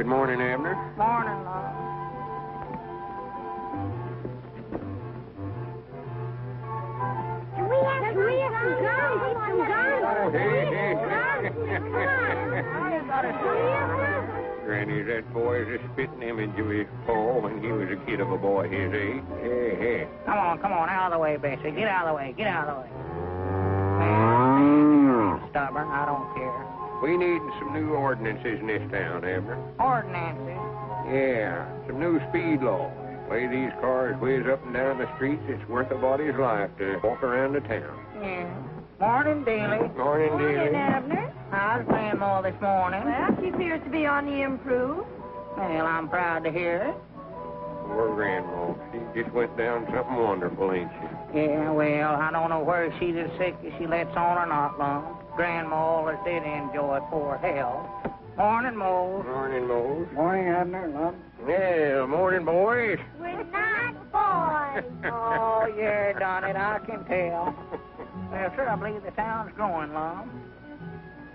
Good morning, Abner. Morning, Lord. Can we have some guns? Oh, hey. Come on. Granny, that boy is a spitting image of his pa when he was a kid of a boy his age. Hey. Come on, out of the way, Bessie. Get out of the way, Stubborn, I don't care. We need some new ordinances in this town, Abner. Ordinances. Yeah, some new speed laws. Way these cars whiz up and down the streets, it's worth a body's life to walk around the town. Yeah. Morning, Daly. Morning, dearie. Abner. How's Grandma this morning? Well, she appears to be on the improve. Well, I'm proud to hear it. Poor Grandma. She just went down something wonderful, ain't she? Yeah, well, I don't know whether she's as sick as she lets on or not, Lum. Grandma always did enjoy poor health. Morning, Mose. Morning, Mose. Morning, Abner, Lum. Yeah, morning, boys. We're not boys. Oh, yeah, done it, I can tell. Well, sir, I believe the town's growing, Lum.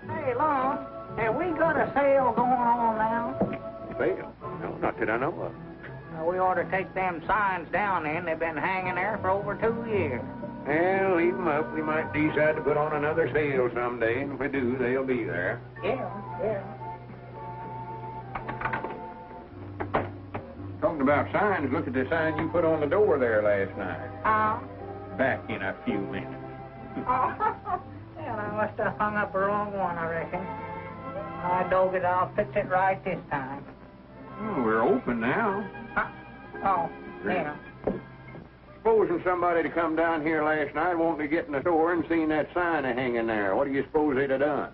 Hey, Lum, have we got a sale going on now? Sale? No, not that I know of. We ought to take them signs down then. They've been hanging there for over 2 years. Well, leave 'em up. We might decide to put on another sale someday, and if we do, they'll be there. Yeah. Talking about signs, look at the sign you put on the door there last night. Back in a few minutes. Well, I must have hung up the wrong one, I reckon. I dog it, I'll fix it right this time. Oh, we're open now. Oh, yeah. Supposing somebody to come down here last night wanting to get in the store and seen that sign hanging there. What do you suppose they'd have done?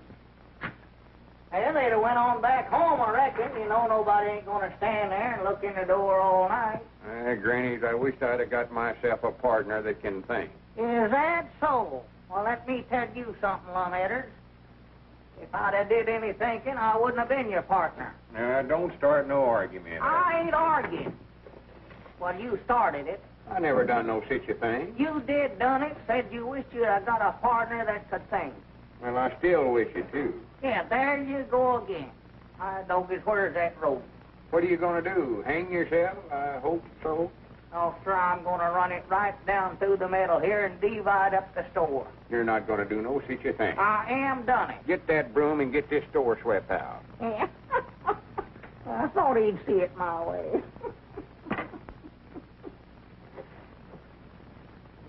Well, they'd have went on back home, I reckon. You know, nobody ain't going to stand there and look in the door all night. Grannies, I wish I'd have got myself a partner that can think. Is that so? Well, let me tell you something, Lumheaders. If I'd have did any thinking, I wouldn't have been your partner. Now, don't start no argument. I ain't arguing. Well, you started it. I never done no such a thing. You did done it. Said you wished you'd have got a partner that could think. Well, I still wish it, too. Yeah, there you go again. I don't get where's that rope. What are you going to do? Hang yourself? I hope so. Oh, sir, I'm going to run it right down through the middle here and divide up the store. You're not going to do no such a thing. I am done it. Get that broom and get this store swept out. Yeah. I thought he'd see it my way.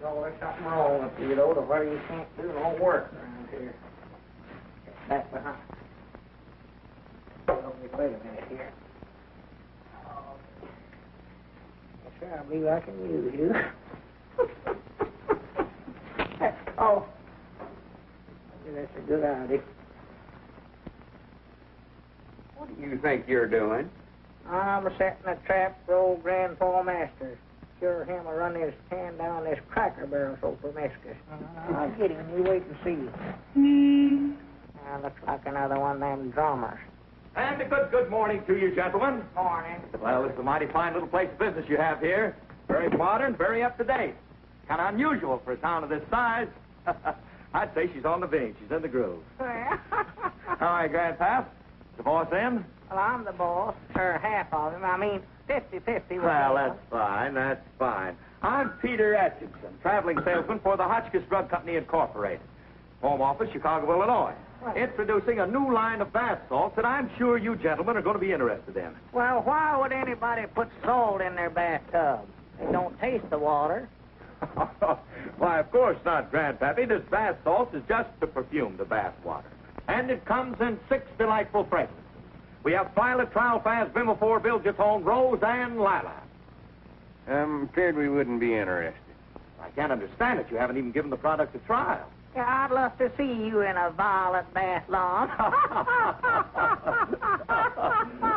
There's always something wrong with you, though, to where you can't do no work around here. Get back behind. Wait a minute here. Yes, sir, I believe I can use you. Oh. Maybe that's a good idea. What do you think you're doing? I'm setting a trap for old Grandpa Masters. Sure him will run his hand down this cracker barrel so promiscuous. I'll get him. You wait and see. Looks like another one of them drummers. And a good morning to you, gentlemen. Morning. Well, it's a mighty fine little place of business you have here. Very modern, very up to date. Kind of unusual for a town of this size. I'd say she's on the vein. She's in the groove. All right, Grandpap. The boss in? Well, I'm the boss, or half of him. I mean, 50-50. Well, that's fine. I'm Peter Atkinson, traveling salesman for the Hotchkiss Drug Company Incorporated. Home office, Chicago, Illinois. Introducing a new line of bath salts that I'm sure you gentlemen are going to be interested in. Well, why would anybody put salt in their bathtub? They don't taste the water. Why, of course not, Grandpappy. This bath salt is just to perfume the bath water. And it comes in 6 delightful fragrances. We have Violet, Trialfaz, Bimofore, Bilgetone, Rose, and Lilac. I'm afraid we wouldn't be interested. I can't understand it. You haven't even given the product a trial. Yeah, I'd love to see you in a violet bath lawn.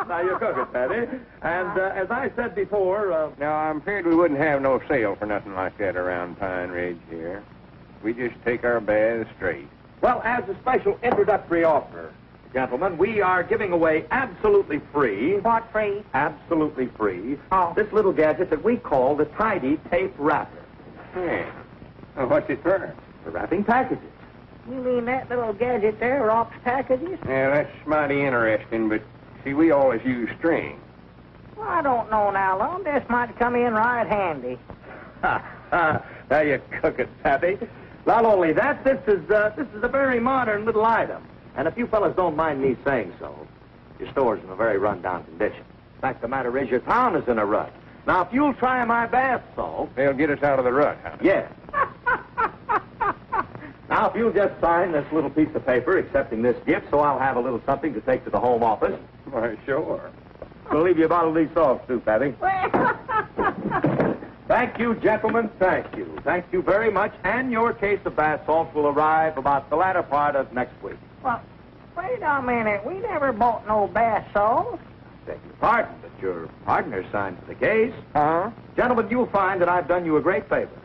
Now, you're cooking, Patty. And as I said before... No, I'm afraid we wouldn't have no sale for nothing like that around Pine Ridge here. We just take our baths straight. Well, as a special introductory offer, gentlemen, we are giving away absolutely free... What free? Absolutely free. Oh. This little gadget that we call the Tidy Tape Wrapper. Yeah. Well, what's it for? For wrapping packages. You mean that little gadget there wraps packages? Yeah, that's mighty interesting, but, See, we always use string. Well, I don't know now, Lum. This might come in right handy. There you cook it, Pappy. Not only that, this is a very modern little item. And if you fellas don't mind me saying so, your store's in a very run-down condition. Fact of the matter is, your town is in a rut. Now, if you'll try my bath salt... They'll get us out of the rut, huh? Yes. Now, if you'll just sign this little piece of paper accepting this gift, so I'll have a little something to take to the home office. Why, sure. We'll leave you a bottle of these salts, too, Pappy. Thank you, gentlemen. Thank you. Thank you very much. And your case of bath salts will arrive about the latter part of next week. Well, wait a minute. We never bought no bath salts. Beg your pardon, but your partner signed for the case. Huh? Gentlemen, you'll find that I've done you a great favor.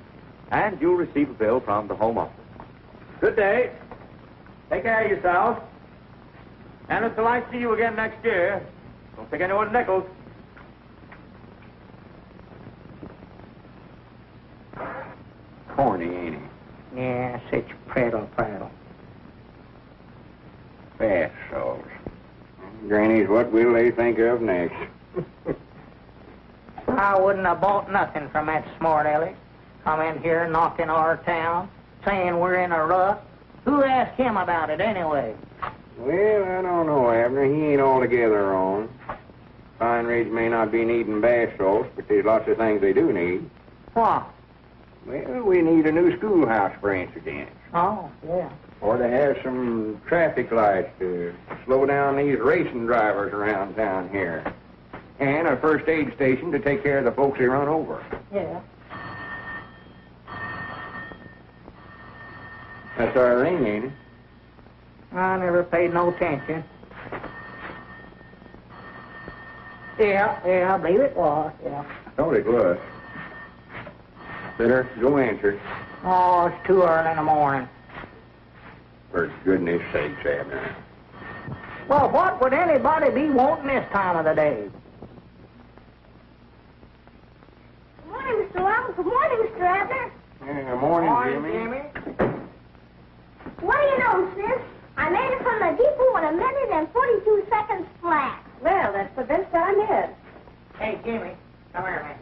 And you'll receive a bill from the home office. Good day. Take care of yourselves. And until I see you again next year, don't take any more nickels. Corny, ain't he? Yeah, such prattle. Bath salts. Granny's, what will they think of next? I wouldn't have bought nothing from that smart aleck. Come in here knocking our town, saying we're in a rut. Who asked him about it anyway? Well, I don't know, Abner. He ain't altogether wrong. Pine Ridge may not be needing bath salts, but there's lots of things they do need. What? Well, we need a new schoolhouse, for instance. Oh, yeah. Or to have some traffic lights to slow down these racing drivers around town here. And a first aid station to take care of the folks they run over. Yeah. That's our ring, ain't it? I never paid no attention. Yeah, I believe it was, yeah. Thought it was. Better go answer. Oh, it's too early in the morning. For goodness sakes, Abner. Well, what would anybody be wanting this time of the day? Good morning, Mr. Long. Good morning, Mr. Abner. Yeah, morning, Jimmy. What do you know, sis? I made it from the depot in 1 minute and 42 seconds flat. Well, that's the best I did. Hey, Jimmy, come here, man.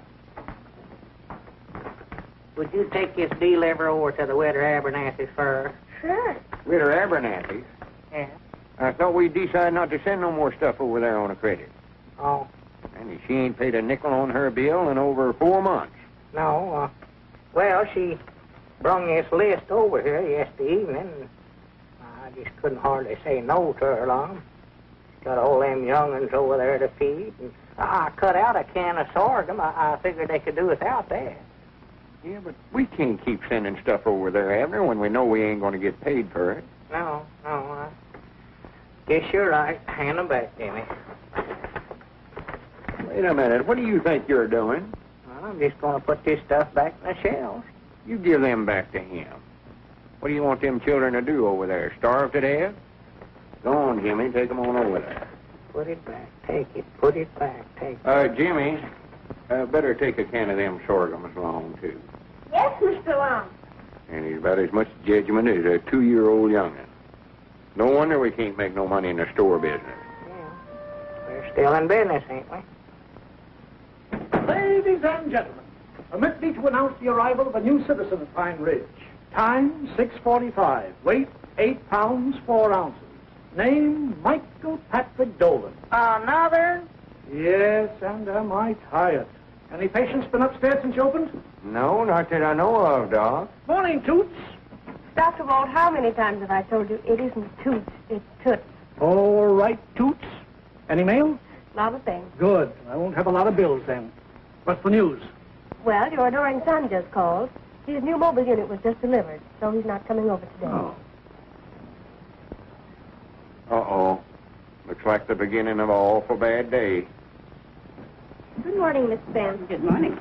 Would you take this deliver over to the Widow Abernathy's first? Sure. Widow Abernathy. Yeah. I thought we'd decide not to send no more stuff over there on a credit. Oh, And she ain't paid a nickel on her bill in over 4 months. no. Well, she brung this list over here yesterday evening. And I just couldn't hardly say no to her long. Got all them young'uns over there to feed. And I cut out a can of sorghum. I figured they could do without that. Yeah, but we can't keep sending stuff over there, Abner, when we know we ain't going to get paid for it. No, I guess you're right. Hand them back, Jimmy. Wait a minute. What do you think you're doing? Well, I'm just going to put this stuff back in the shelves. You give them back to him. What do you want them children to do over there? Starve to death? Go on, Jimmy. Take them on over there. Put it back. Take it. Put it back. Take it. Jimmy, better take a can of them sorghums along, too. Yes, Mr. Long. And he's about as much judgment as a 2-year-old young'un. No wonder we can't make no money in the store business. Yeah. We're still in business, ain't we? Ladies and gentlemen, permit me to announce the arrival of a new citizen at Pine Ridge. Time, 6:45. Weight, 8 pounds, 4 ounces. Name, Michael Patrick Dolan. Another? Yes, and am I tired. Any patients been upstairs since you opened? No, not that I know of, Doc. Morning, Toots. Dr. Walt, how many times have I told you it isn't Toots, it's Toots? All right, Toots. Any mail? Not a thing. Good. I won't have a lot of bills then. What's the news? Well, your adoring son just called. His new mobile unit was just delivered, so he's not coming over today. Oh. Uh-oh. Looks like the beginning of an awful bad day. Good morning, Miss Spence. Good morning.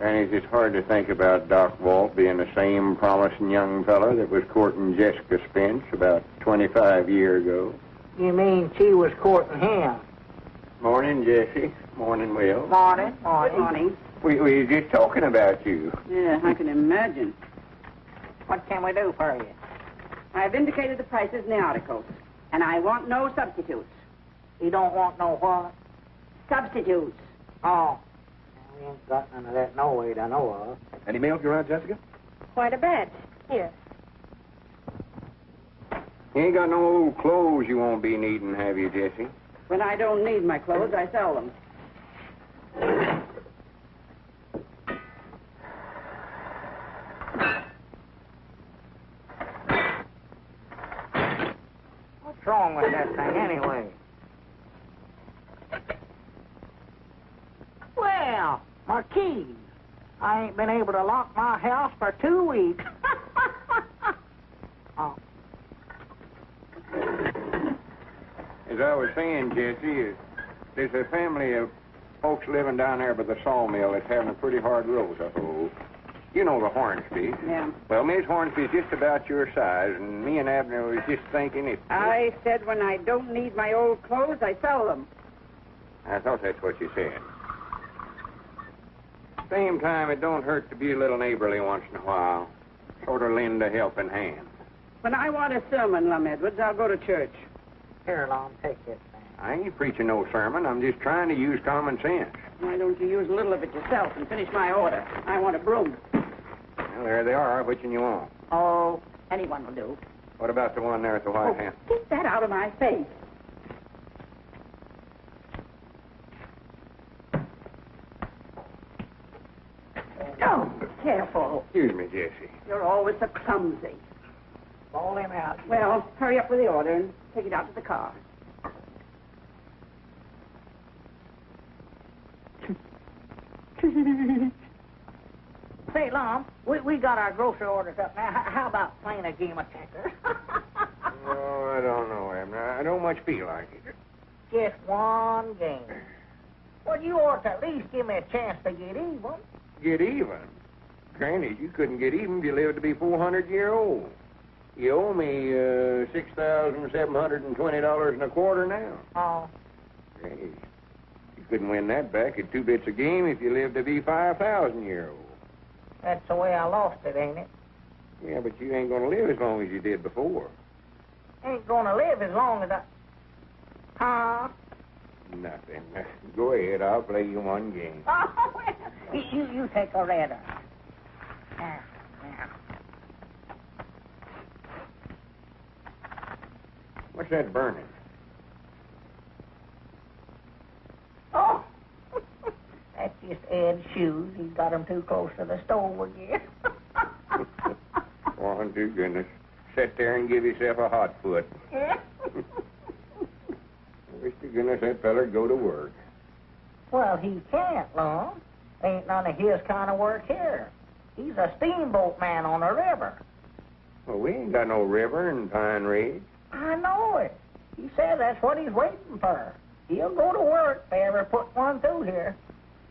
And it's hard to think about Doc Walt being the same promising young fella that was courting Jessica Spence about 25 years ago. You mean she was courting him? Morning, Jessie. Morning, Will. Morning. Good morning. We were just talking about you. Yeah, I can imagine. What can we do for you? I've indicated the prices in the articles, and I want no substitutes. You don't want no what? Substitutes. Oh. We ain't got none of that no way to know of. Any mail for your Aunt Jessica? Quite a bit. Here. You ain't got no old clothes you won't be needing, have you, Jessie? When I don't need my clothes, I sell them. What's wrong with that thing anyway? Well, my keys. I ain't been able to lock my house for 2 weeks. Oh. As I was saying, Jesse, there's a family of folks living down there by the sawmill that's having a pretty hard road, I suppose. You know the Hornsby. Yeah. Well, Miss Hornsby's just about your size, and me and Abner was just thinking if... I said when I don't need my old clothes, I sell them. I thought that's what you said. Same time, it don't hurt to be a little neighborly once in a while. Sort of lend a helping hand. When I want a sermon, Lum Edwards, I'll go to church. Here, Lom, take this thing. I ain't preaching no sermon. I'm just trying to use common sense. Why don't you use a little of it yourself and finish my order? I want a broom. Well, there they are. Which one you want? Oh, anyone will do. What about the one there at the White House? Get that out of my face. Oh, careful. Excuse me, Jesse. You're always so clumsy. Roll him out. Well, hurry up with the order and take it out to the car. Say, Lom, we got our grocery orders up now. How about playing a game of checkers? No, I don't know, Abner. I don't much feel like it. Just one game. Well, you ought to at least give me a chance to get even. Get even? Granted, you couldn't get even if you lived to be 400 years old. You owe me $6,720.25 now. Oh. Granted, you couldn't win that back at 2 bits a game if you lived to be 5,000 years old. That's the way I lost it, ain't it? Yeah, but you ain't going to live as long as you did before. Ain't gonna live as long as I... Huh? Nothing. Go ahead. I'll play you one game. Oh, well, you take a red eye. Now. What's that burning? Oh! That's just Ed's shoes. He's got them too close to the stove again. Oh, to goodness. Sit there and give yourself a hot foot. Yeah. Wish to goodness that feller go to work. Well, he can't, Lum. Ain't none of his kind of work here. He's a steamboat man on the river. Well, we ain't got no river in Pine Ridge. I know it. He said that's what he's waiting for. He'll go to work if they ever put one through here.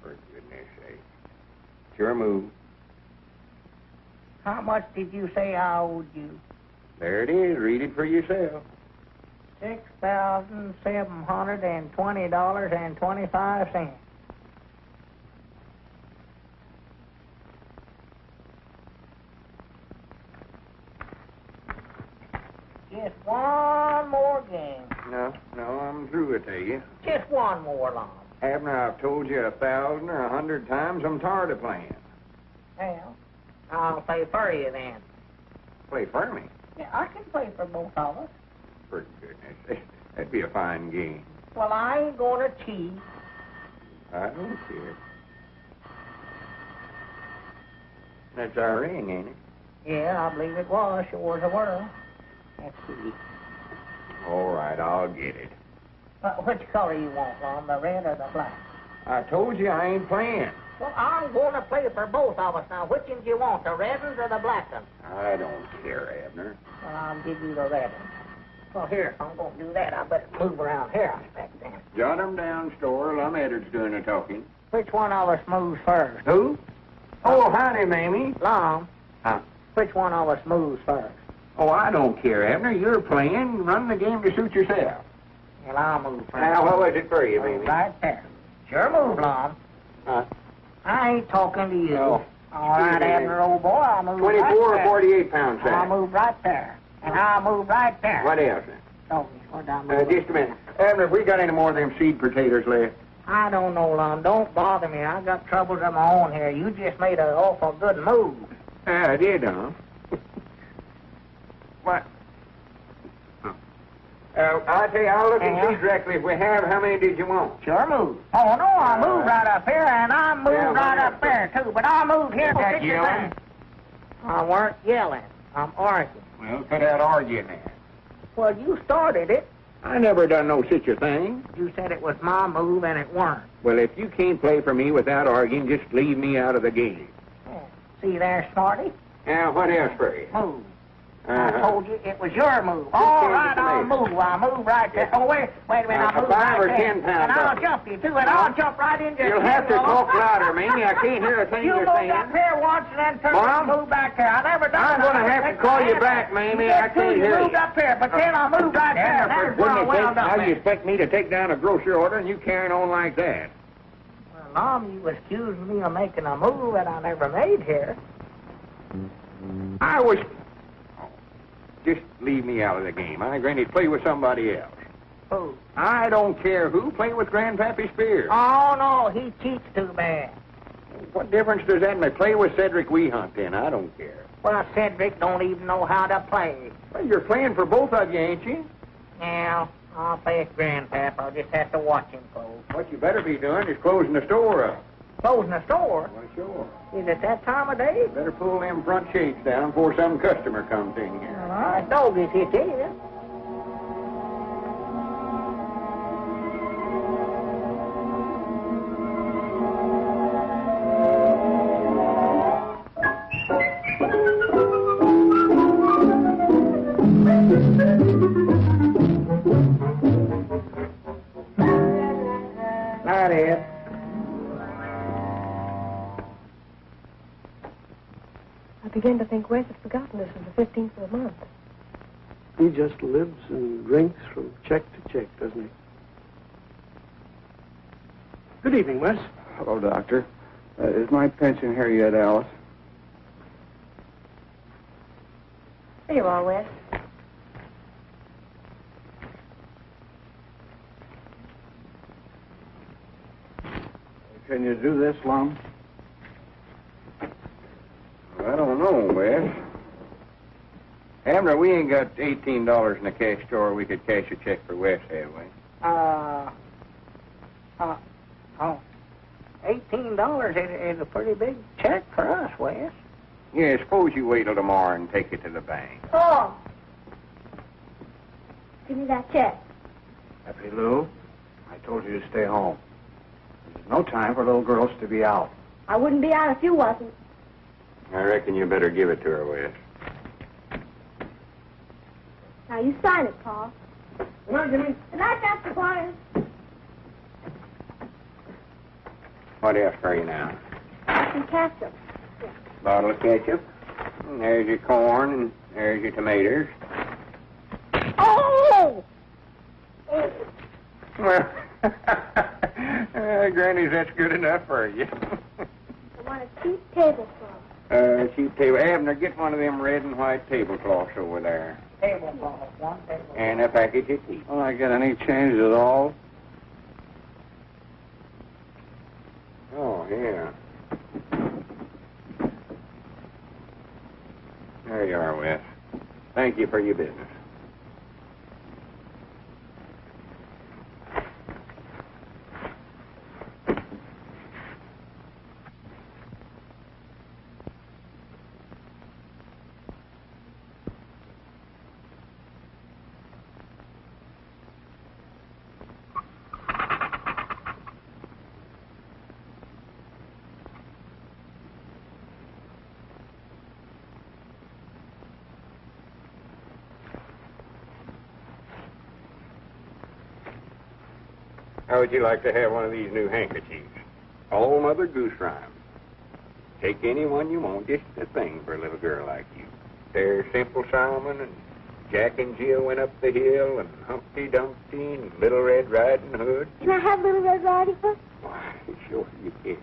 For goodness sake. Sure move. How much did you say I owed you? There it is. Read it for yourself. $6,720.25. Just one more game. No, I'm through, I tell you. Just one more, Lom. Abner, I've told you 1,000 or 100 times I'm tired of playing. Well, I'll play for you then. Play for me. Yeah, I can play for both of us. For goodness sake. That'd be a fine game. Well, I ain't gonna cheat. I don't care. That's our ring, ain't it? Yeah, I believe it was. Sure as a whirl. Let's see. All right, I'll get it. Which color you want, Lom, the red or the black? I told you I ain't playing. Well, I'm going to play for both of us now. Which ones you want, the red ones or the black ones? I don't care, Abner. Well, I'll give you the red ones. Well, here, if I'm going to do that, I better move around here, I expect then. Jot 'em down, Store. Lum Edwards doing the talking. Which one of us moves first? Who? Oh, howdy, Mamie. Lom. Huh? Which one of us moves first? Oh, I don't care, Abner. You're playing. Run the game to suit yourself. Well, I'll move first. Now, what was it for you, Mamie? Right there. Sure move, Lom. Huh? I ain't talking to you. Oh. All right, Excuse me, Abner, old boy, I'll move 24 right or there. 48 pound I'll sack? move right there. And I'll move right there. What else, then? Oh, what I move? Just a minute. Abner, have we got any more of them seed potatoes left? I don't know, Lum. Don't bother me. I got troubles of my own here. You just made an awful good move. I did, huh? What? I'll tell you, I'll look and see directly if we have. How many did you want? Sure move. Oh, no, I moved right up here, and I moved right up there, too. But I moved here for That yelling? I weren't yelling. I'm arguing. Well, cut out arguing there. Well, you started it. I never done no such a thing. You said it was my move, and it weren't. Well, if you can't play for me without arguing, just leave me out of the game. Oh, see there, Smarty? Now, what else for you? Move. I told you it was your move. All right, I'll move. I'll move right there. Oh, wait a minute. I'll move $5 or right there. $10 And I'll jump you, too, and I'll jump right in there. You'll have to talk louder, Mamie. I can't hear a thing You you're moved saying. up here once and then turned Mom? and moved back there. I never done I'm that. going to have to call you back, Mamie. I can't You hear moved you. up here, but then I moved right there. For That's where I goodness wound sake, up how you there. expect me to take down a grocery order and you carrying on like that? Well, Mom, you accused me of making a move that I never made here. I was... Just leave me out of the game. I Granny, play with somebody else. Who? I don't care who. Play with Grandpappy Spears. Oh, no, he cheats too bad. What difference does that make? Play with Cedric Weehunt then. I don't care. Well, Cedric don't even know how to play. Well, you're playing for both of you, ain't you? Now, I'll play with Grandpap. I'll just have to watch him close. What you better be doing is closing the store up. Closing the store? Well, sure. Is it that time of day? Better pull them front shades down before some customer comes in here. All right, dog is here, too. That is. I begin to think Wes had forgotten this is the 15th of the month. He just lives and drinks from check to check, doesn't he? Good evening, Wes. Hello, Doctor. Is my pension here yet, Alice? There you are, Wes. Can you do this, Lum? I don't know, Wes. Abner, we ain't got $18 in the cash drawer we could cash a check for Wes, have we? $18 is a pretty big check for us, Wes. Yeah, suppose you wait till tomorrow and take it to the bank. Oh. Give me that check. Happy Lou, I told you to stay home. There's no time for little girls to be out. I wouldn't be out if you wasn't. I reckon you better give it to her, Wes. Now, you sign it, Paul. Good night, Jimmy. Good night, Dr. Corners. What else for you now? Some ketchup. Bottle of ketchup. And there's your corn, and there's your tomatoes. Oh! Well, Granny, that's good enough for you. I want a cheap tablecloth. Cheap table. Abner, get one of them red and white tablecloths over there. Tablecloth, one tablecloth. And a package of tea. Will I get any change at all? Oh, yeah. There you are, Wes. Thank you for your business. How would you like to have one of these new handkerchiefs? Old Mother Goose rhyme. Take any one you want, just a thing for a little girl like you. There's Simple Simon, and Jack and Jill went up the hill, and Humpty Dumpty, and Little Red Riding Hood. Can I have Little Red Riding Hood? Why, sure you can.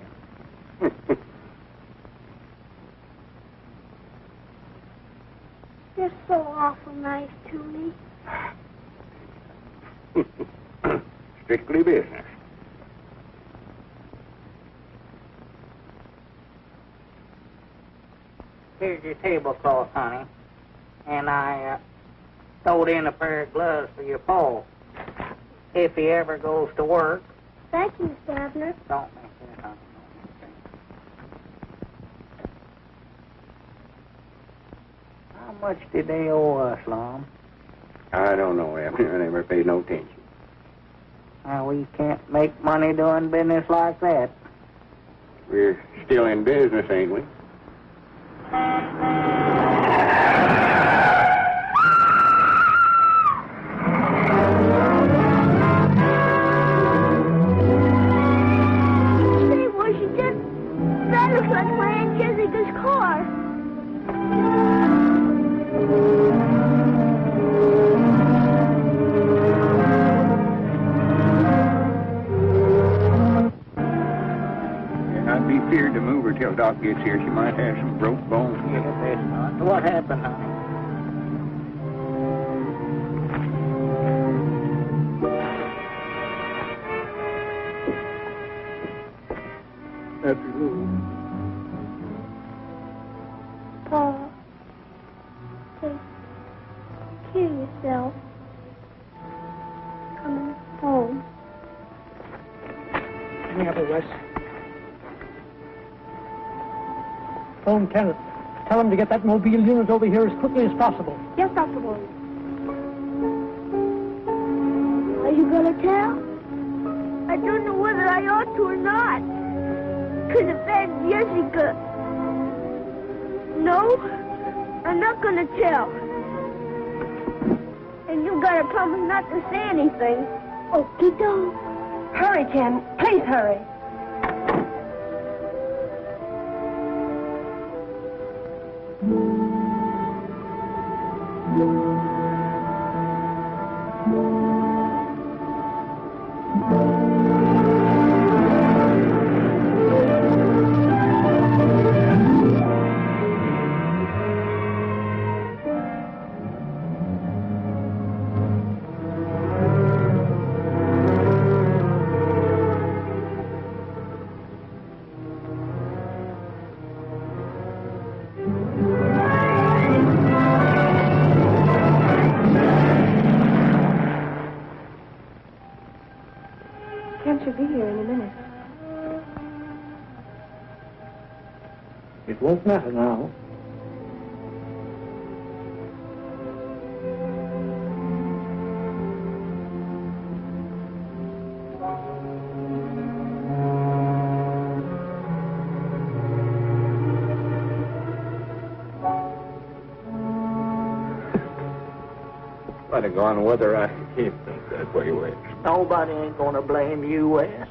They're so awful nice to me. Strictly business. Here's your tablecloth, honey. And I stowed in a pair of gloves for your pa. If he ever goes to work. Thank you, Mr. Abner. Don't make that, honey. How much did they owe us, Lum? I don't know, Abner. I never paid no attention. Now, we can't make money doing business like that. We're still in business, ain't we? Say, Washington, that looks like my Aunt Jessica's car. I'd be feared to move her till Doc gets here. She might have some broke bones. Yeah, that's not. What happened, honey? Happy Lou. Pa, take care of yourself. Coming home. Give me up, Wes. Phone Kenneth. Tell him to get that mobile unit over here as quickly as possible. Yes, Dr. Williams. Are you going to tell? I don't know whether I ought to or not. Because of Aunt Jessica. No, I'm not going to tell. And you got to promise not to say anything. Okie doke. Hurry, Ken. Please hurry. Ken should be here in a minute. It won't matter now. Might have gone whether I can't think that way, Wes. Nobody ain't gonna blame you, Wes.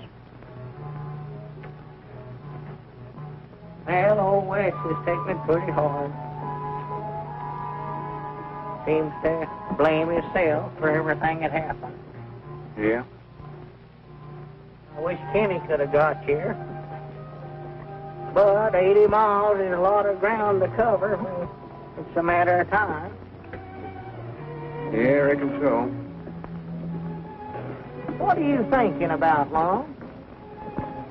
Well, old Wes is taking it pretty hard. Seems to blame himself for everything that happened. Yeah? I wish Kenny could have got here. But 80 miles is a lot of ground to cover. It's a matter of time. Yeah, I reckon so. What are you thinking about, Lon?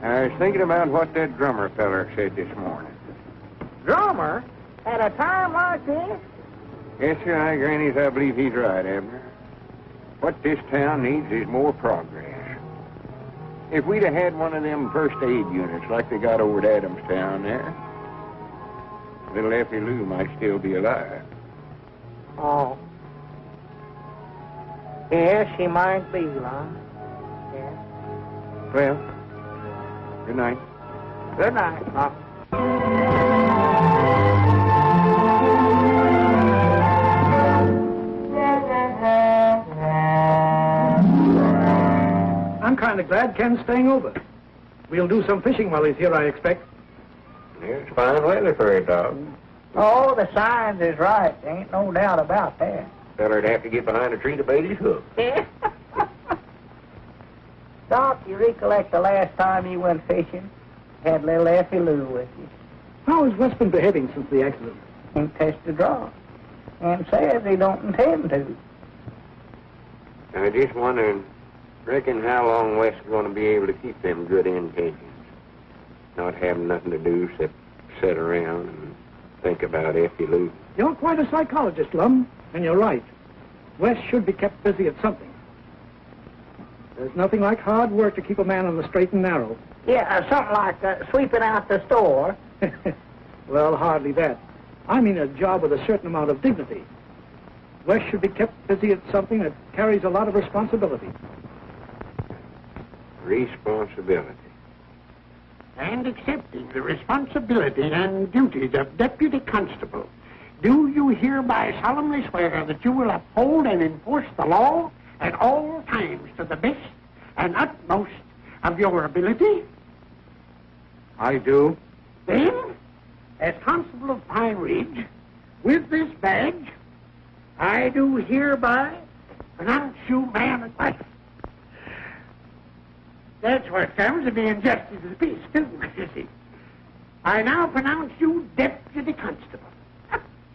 I was thinking about what that drummer feller said this morning. Drummer? At a time like this? Yes, sir, Grannies, I believe he's right, Abner. What this town needs is more progress. If we'd have had one of them first aid units like they got over at Adamstown there, little Effie Lou might still be alive. Oh. Yes, she might be, Lon. Yes. Well, good night. Good night, Lon. I'm kind of glad Ken's staying over. We'll do some fishing while he's here, I expect. It's fine weather for a dog. Oh, the signs is right. There ain't no doubt about that. Feller'd have to get behind a tree to bait his hook. Doc, you recollect the last time you went fishing? Had little Effie Lou with you. How has Wes been behaving since the accident? Ain't touched a draw. And says he don't intend to. I just wondering, reckon how long Wes is going to be able to keep them good intentions? Not having nothing to do except sit around and think about Effie Lou. You're quite a psychologist, Lum, and you're right. Wes should be kept busy at something. There's nothing like hard work to keep a man on the straight and narrow. Yeah, something like sweeping out the store. Well, hardly that. I mean a job with a certain amount of dignity. Wes should be kept busy at something that carries a lot of responsibility. Responsibility. And accepting the responsibility and duties of deputy constable, do you hereby solemnly swear that you will uphold and enforce the law at all times to the best and utmost of your ability? I do. Then, as constable of Pine Ridge, with this badge, I do hereby pronounce you man at life. That's what comes of being justice of the peace, isn't it? I now pronounce you deputy constable.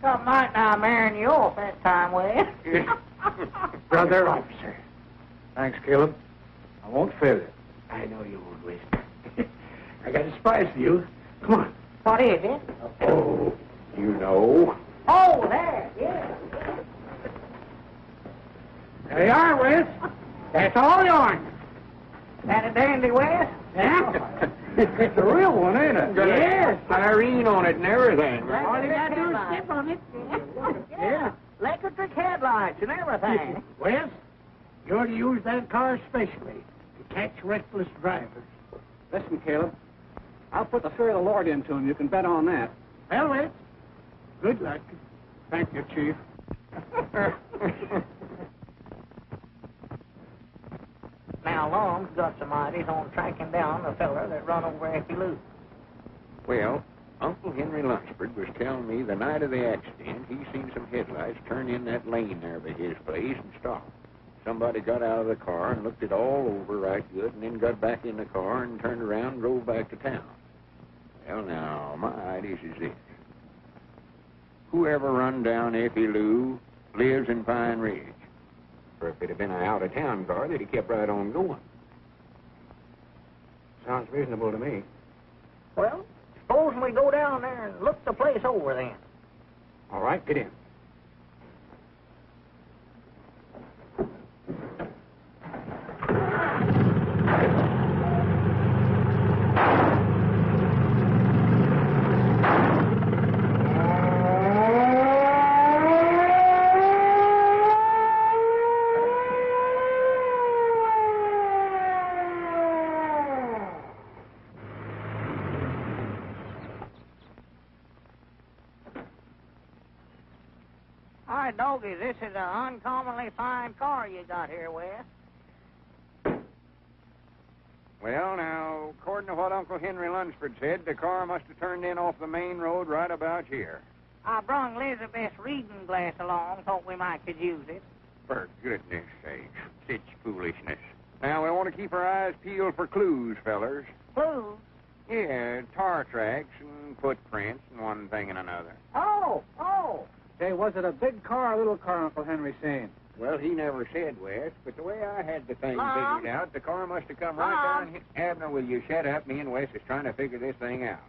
Something like now marrying you off that time, Wes. Brother officer. Thanks, Caleb. I won't fail you. I know you won't, Wes. I got a surprise for you. Come on. What is it? Oh, You know. Oh, there, yeah. there you are, Wes. That's all yours. That a dandy, Wes? Yeah? It's a real one, ain't it? Yes. Irene on it and everything. All you gotta do is step on it. Yeah. Electric headlights and everything. Wes, you're to use that car especially to catch reckless drivers. Listen, Caleb. I'll put the fear of the Lord into him. You can bet on that. Well, Wes, good luck. Thank you, Chief. Now, Long's got some ideas on tracking down the feller that run over Effie Lou. Well, Uncle Henry Lunsford was telling me the night of the accident he seen some headlights turn in that lane there by his place and stop. Somebody got out of the car and looked it all over right good and then got back in the car and turned around and drove back to town. Well, now, my ideas is this. Whoever run down Effie Lou lives in Pine Ridge. Or if it had been an out-of-town car, they'd have kept right on going. Sounds reasonable to me. Well, supposing we go down there and look the place over then. All right, get in. Hi, Doggy, this is an uncommonly fine car you got here, Wes. Well, now, according to what Uncle Henry Lunsford said, the car must have turned in off the main road right about here. I brung Elizabeth's reading glass along, thought we might could use it. For goodness sake, such foolishness. Now, we want to keep our eyes peeled for clues, fellers. Clues? Yeah, tar tracks and footprints and one thing and another. Oh. Say, was it a big car or a little car Uncle Henry seen? Well, he never said, Wes, but the way I had the thing Mom? figured out, the car must have come right Mom? down here. Abner, will you shut up? Me and Wes is trying to figure this thing out.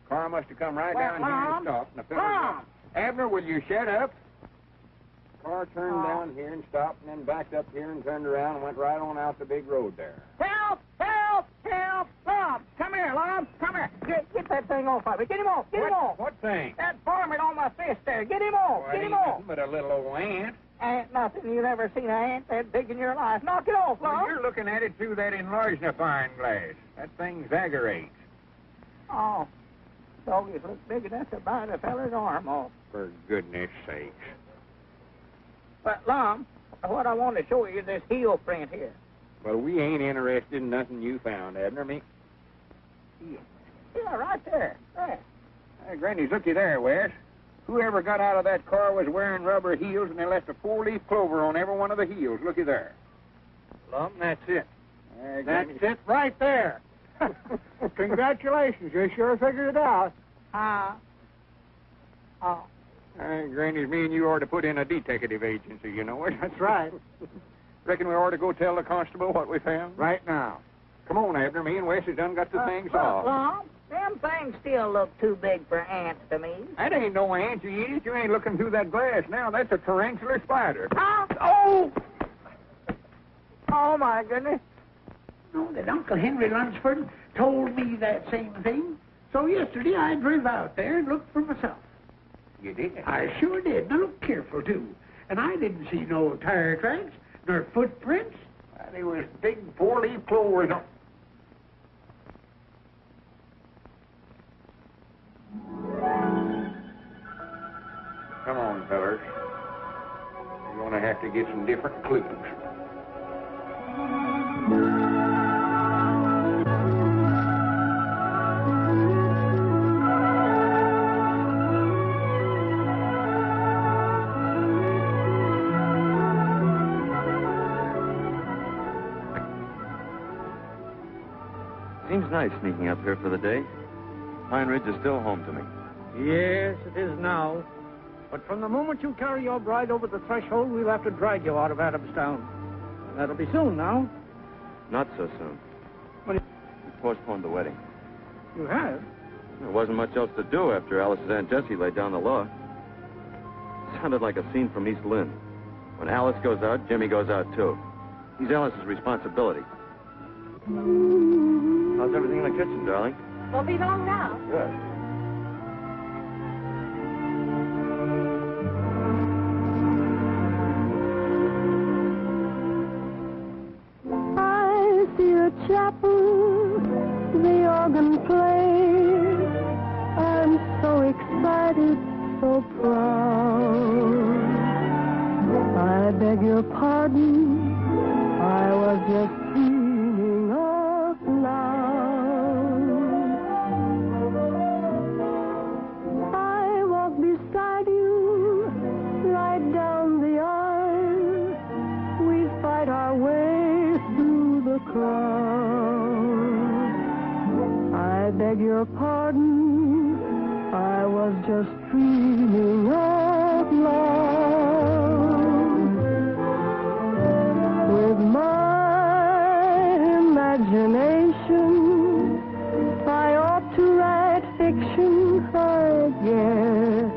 Car must have come right Well, down here Mom? and stopped. And the fella Mom? Abner, will you shut up? Car turned Oh. down here and stopped and then backed up here and turned around and went right on out the big road there. Help! Lom, come here, Lom, come here. Get that thing off of me. Get him off, get him off. What thing? That varmint on my fist there. Get him off, Well, get it him ain't off. nothing but a little old ant. Ain't nothing. You've ever seen an ant that big in your life. Knock it off, Well, Lom. you're looking at it through that enlarged magnifying glass. That thing's aggravates. Oh, doggies look big enough to bite a feller's arm off. For goodness sakes. But, Lom, what I want to show you is this heel print here. Well, we ain't interested in nothing you found, Abner. Me. Yeah, right there. There. Hey, Granny's looky there, Wes. Whoever got out of that car was wearing rubber heels, and they left a four-leaf clover on every one of the heels. Looky there. Lum, that's it. That's That's it right there. Congratulations. You sure figured it out. Oh. Granny's me and you ought to put in a detective agency, you know it. That's right. Reckon we ought to go tell the constable what we found? Right now. Come on, Abner. Me and Wes has done got the thing solved. Long, them things still look too big for ants to me. That ain't no ant, you idiot. You ain't looking through that glass now. That's a tarantula spider. Huh? Oh! Oh, my goodness. know that Uncle Henry Lunsford told me that same thing. So yesterday I drove out there and looked for myself. You did? I sure did. And I looked careful, too. And I didn't see no tire tracks nor footprints. They was big four-leaf clovers on... Come on, fellers. You're going to have to get some different clues. Seems nice sneaking up here for the day. Pine Ridge is still home to me. Yes, it is now. But from the moment you carry your bride over the threshold, we'll have to drag you out of Adamstown. That'll be soon now. Not so soon. What do We postponed the wedding. you have? There wasn't much else to do after Alice's Aunt Jessie laid down the law. Sounded like a scene from East Lynne. When Alice goes out, Jimmy goes out too. He's Alice's responsibility. How's everything in the kitchen, darling? Won't be long now. Good. I see a chapel, the organ plays. I'm so excited, so proud. I beg your pardon, I was just dreaming of loud. I walk beside you, right down the aisle. We fight our way through the crowd. I beg your pardon, I was just dreaming out loud. With my imagination, I ought to write fiction, I guess.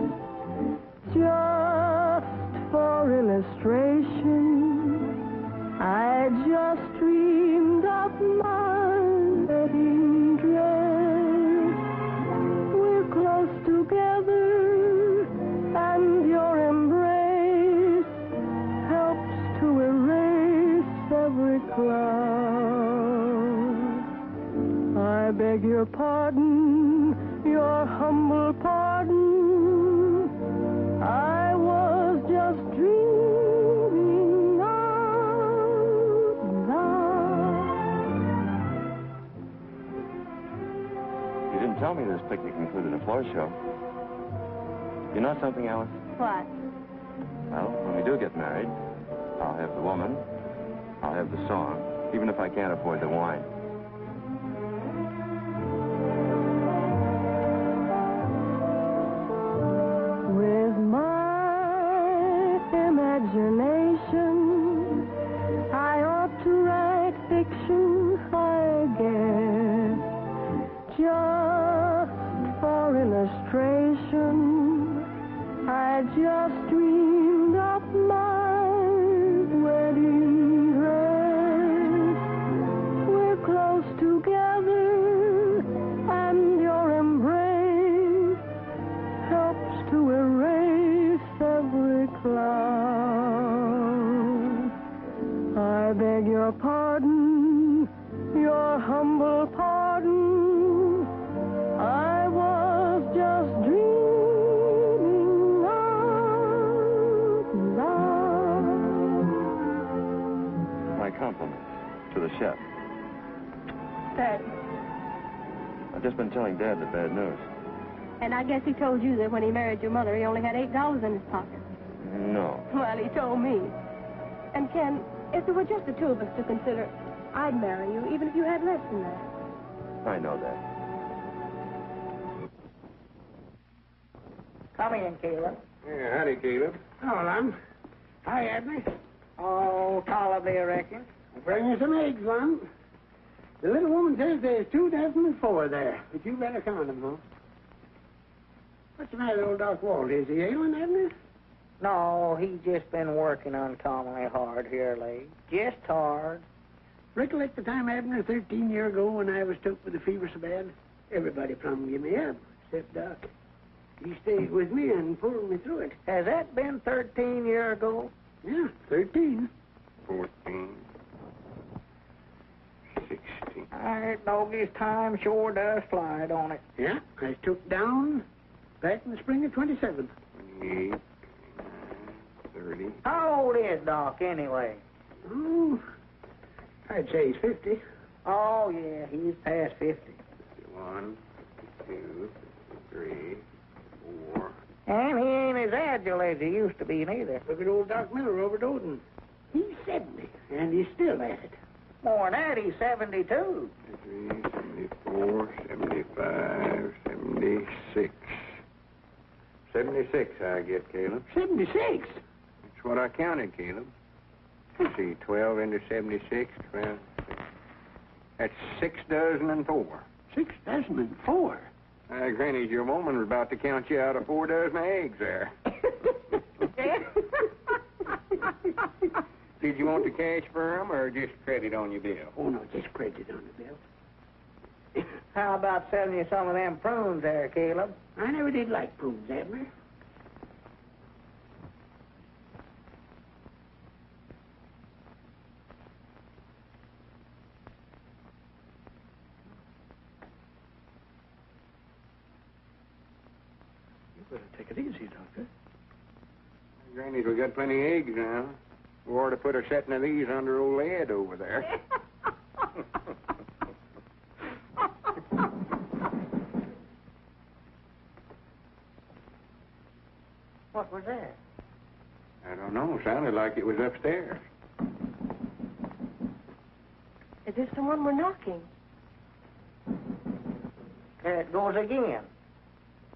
Just for illustration, I just dreamed of my wedding dress. We're close together, and your embrace helps to erase every cloud. I beg your pardon, your humble pardon. I was just dreaming out loud. You didn't tell me this picnic included a floor show. You know something, Alice? What? Well, when we do get married, I'll have the woman, I'll have the song, even if I can't afford the wine. With my imagination, I ought to write fiction, I guess. Just for illustration, I just dreamed of my wedding dress. We're close together, and your embrace helps to erase every cloud. I beg your pardon, your humble pardon. I was just dreaming out loud. My compliments to the chef. That. I've just been telling Dad the bad news. And I guess he told you that when he married your mother, he only had $8 in his pocket. No. Well, he told me. And Ken, if there were just the two of us to consider, I'd marry you, even if you had less than that. I know that. Come in, Caleb. Yeah, howdy, Caleb. Hello, Lum. Hi, Abner. Oh, tolerably, I reckon. I'll bring you some eggs, Lum. The little woman says there's 2,004 there, but you better count them, huh? What's the matter, old Doc Walt? Is he ailing, Abner? No, he's just been working uncommonly hard here lately. Just hard. Recollect the time, Abner, 13 years ago when I was took with the fever so bad? Everybody plumb give me up, except Doc. He stayed with me and pulled me through it. Has that been 13 years ago? Yeah, 13. 14. 16. That doggy's time sure does fly, don't it? Yeah, I was took down back in the spring of 27. 28. 30. How old is Doc, anyway? Oh, I'd say he's 50. Oh, yeah, he's past 50. 1, 2, 3, 4. And he ain't as agile as he used to be, neither. Look at old Doc Miller over at Odin. He's 70, and he's still at it. More than that, he's 72. 73, 74, 75, 76. 76, I get, Caleb. 76? That's what I counted, Caleb. Let's see, 12 into 76, 12. That's 6,004. 6,004? Granny, your woman was about to count you out of 4 dozen eggs there. Did you want the cash for them or just credit on your bill? Oh, no, just credit on the bill. How about selling you some of them prunes there, Caleb? I never did like prunes, Abner. You better take it easy, Doctor. Granny, we got plenty of eggs now. We ought to put a setting of these under old Ed over there. What was that? I don't know. Sounded like it was upstairs. Is this the one we're knocking? There it goes again.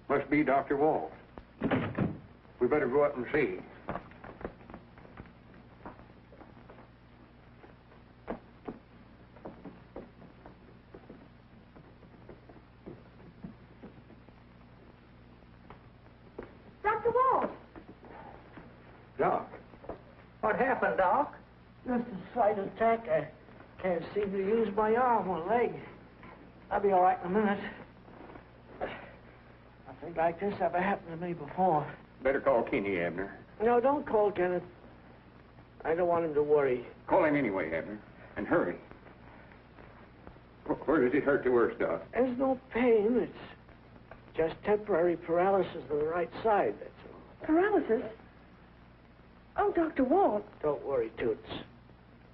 Must be Dr. Walt. We better go up and see. Dr. Walt. Doc. What happened, Doc? Just a slight attack. I can't seem to use my arm or leg. I'll be all right in a minute. Nothing like this ever happened to me before. Better call Kenny, Abner. No, don't call Kenneth. I don't want him to worry. Call him anyway, Abner. And hurry. Where does it hurt the worst, Doc? There's no pain. It's just temporary paralysis on the right side, that's all. Paralysis? Oh, Dr. Walt. Don't worry, Toots.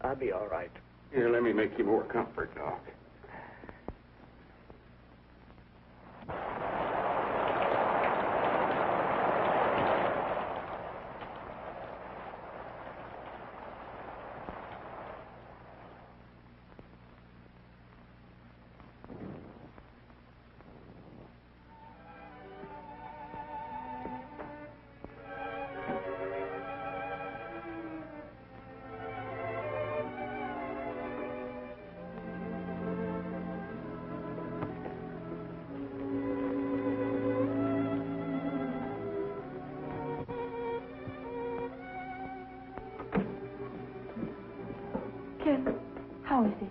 I'll be all right. Here, let me make you more comfort, Doc. Ken, how is he?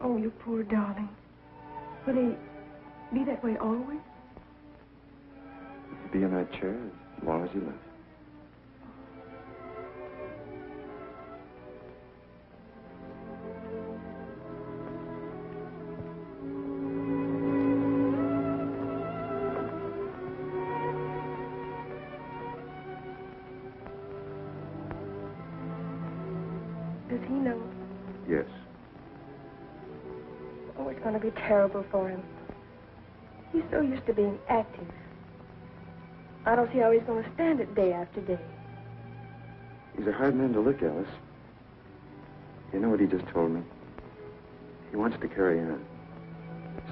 Oh, you poor darling. Will he be that way always? He'll be in that chair as long as he lives. Does he know? Yes. Oh, it's going to be terrible for him. He's so used to being active. I don't see how he's going to stand it day after day. He's a hard man to lick, Alice. You know what he just told me? He wants to carry on.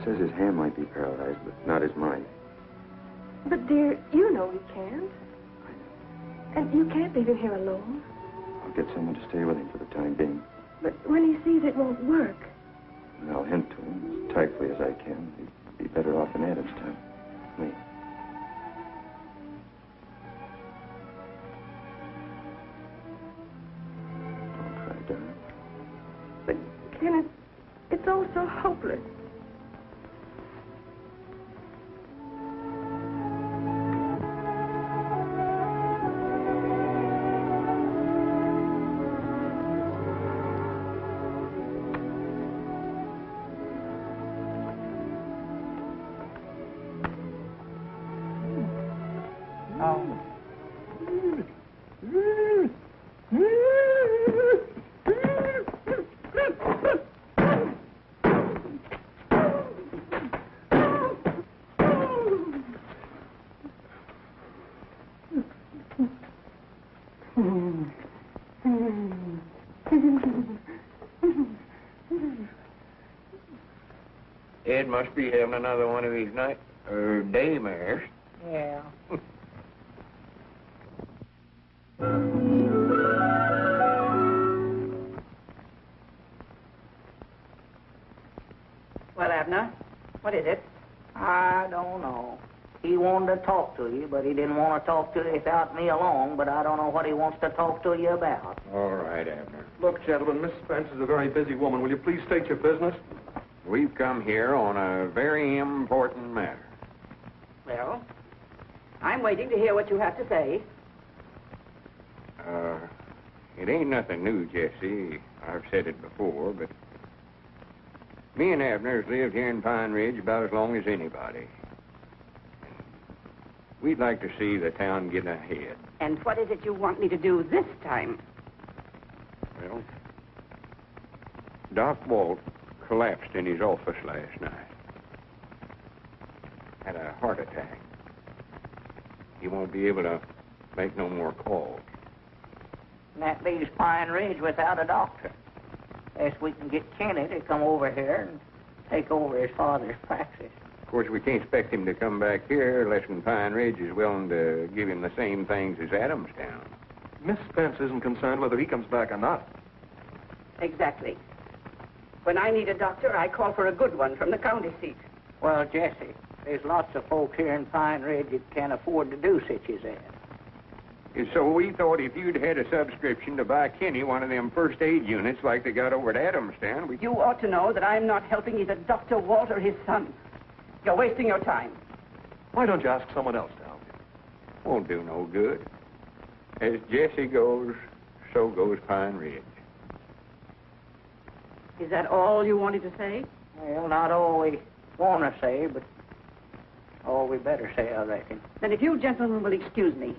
Says his hand might be paralyzed, but not his mind. But, dear, you know he can't. And you can't leave him here alone. I'll get someone to stay with him for the time being. But when he sees it won't work. And I'll hint to him as tactfully as I can. He'd be better off in Adam's town. Me. Don't cry, darling. But, Kenneth, it's all so hopeless. Ed must be having another one of these daymares. Yeah. Well, Abner, what is it? I don't know. He wanted to talk to you, but he didn't want to talk to you without me along, but I don't know what he wants to talk to you about. All right, Abner. Look, gentlemen, Miss Spence is a very busy woman. Will you please state your business? We've come here on a very important matter. Well, I'm waiting to hear what you have to say. It ain't nothing new, Jesse. I've said it before, but me and Abner's lived here in Pine Ridge about as long as anybody. We'd like to see the town get ahead. And what is it you want me to do this time? Well, Doc Walt collapsed in his office last night. Had a heart attack. He won't be able to make no more calls. And that leaves Pine Ridge without a doctor. Unless we can get Kenny to come over here and take over his father's practice. Of course, we can't expect him to come back here unless Pine Ridge is willing to give him the same things as Adamstown. Miss Spence isn't concerned whether he comes back or not. Exactly. When I need a doctor, I call for a good one from the county seat. Well, Jesse, there's lots of folks here in Pine Ridge that can't afford to do such as that. And so we thought if you'd had a subscription to buy Kenny one of them first aid units like they got over at Adamstown, we... You ought to know that I'm not helping either Dr. Walt or his son. You're wasting your time. Why don't you ask someone else to help you? Won't do no good. As Jesse goes, so goes Pine Ridge. Is that all you wanted to say? Well, not all we want to say, but all we better say, I reckon. Then if you gentlemen will excuse me,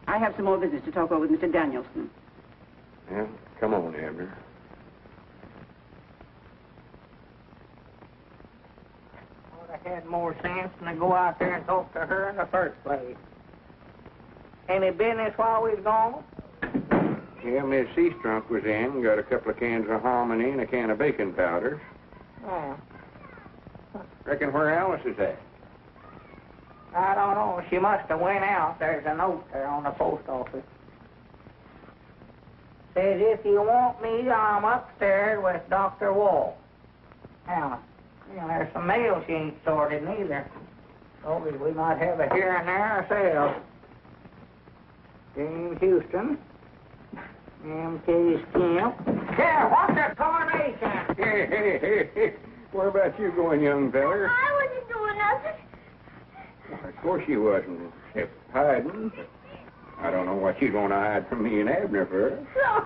I have some more business to talk over with Mr. Danielson. Well, come on, Abner. Ought to had more sense than to go out there and talk to her in the first place. Any business while we've gone? Yeah, Miss Seastrunk was in, got a couple of cans of hominy and a can of baking powder. Yeah. Reckon where Alice is at? I don't know. She must have went out. There's a note there on the post office. Says, if you want me, I'm upstairs with Dr. Wall. Now, there's some mail she ain't sorted neither. So we might have a here and there ourselves. James Houston. M.K. Skimp. Here, what's the coronation? Hey. Where about you going, young feller? I wasn't doing nothing. Well, of course you wasn't, except hiding. I don't know what you'd want to hide from me and Abner for. No,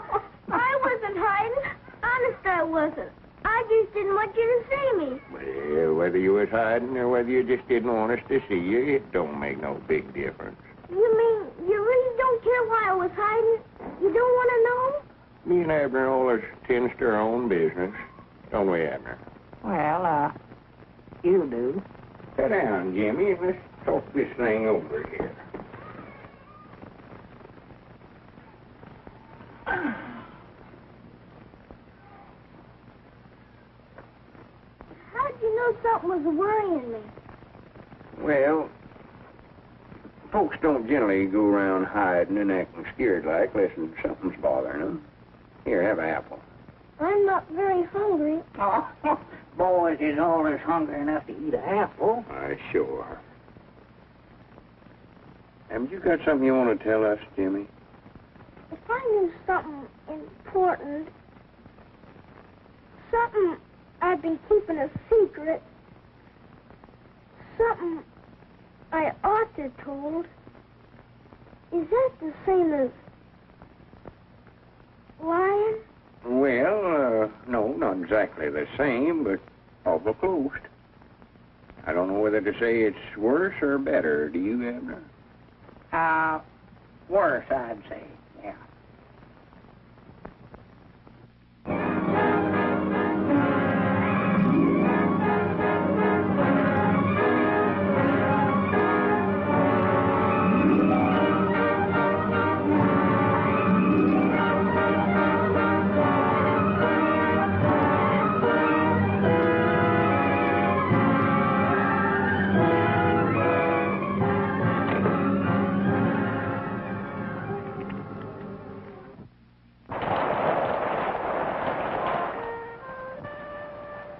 I wasn't hiding. Honest, I wasn't. I just didn't want you to see me. Well, whether you was hiding or whether you just didn't want us to see you, it don't make no big difference. You mean you really don't care why I was hiding? You don't want to know? Me and Abner always tends to our own business. Don't we, Abner? Well, you do. Sit down, Jimmy, and let's talk this thing over here. How'd you know something was worrying me? Well, Folks don't generally go around hiding and acting scared like, unless something's bothering them. Here, have an apple. I'm not very hungry. Oh, boys is always hungry enough to eat an apple. Sure. Haven't you got something you want to tell us, Jimmy? If I knew something important, something I've been keeping a secret, something I ought to have told, is that the same as lying? Well, no, not exactly the same, but awful close. I don't know whether to say it's worse or better. Do you, Abner? Worse, I'd say, yeah.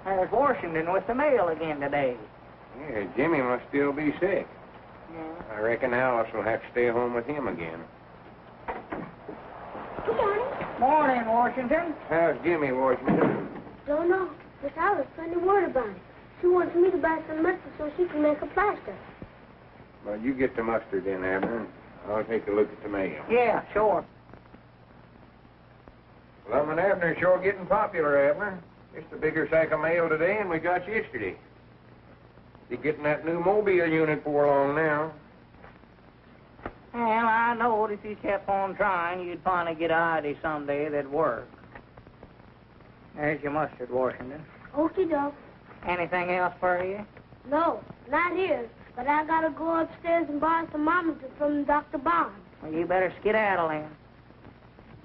There's Washington with the mail again today. Yeah, Jimmy must still be sick. Yeah. I reckon Alice will have to stay home with him again. Good morning. Morning, Washington. How's Jimmy, Washington? Don't know. Miss Alice sent a word about it. She wants me to buy some mustard so she can make a plaster. Well, you get the mustard in, Abner. I'll take a look at the mail. Yeah, sure. Lum and Abner sure getting popular, Abner. Just a bigger sack of mail today than we got yesterday. Be getting that new mobile unit for long now. Well, I knowed if you kept on trying, you'd finally get a idea someday that'd work. There's your mustard, Washington. Okie doke. Anything else for you? No, not here. But I gotta go upstairs and borrow some thermometer from Dr. Bond. Well, you better skedaddle in.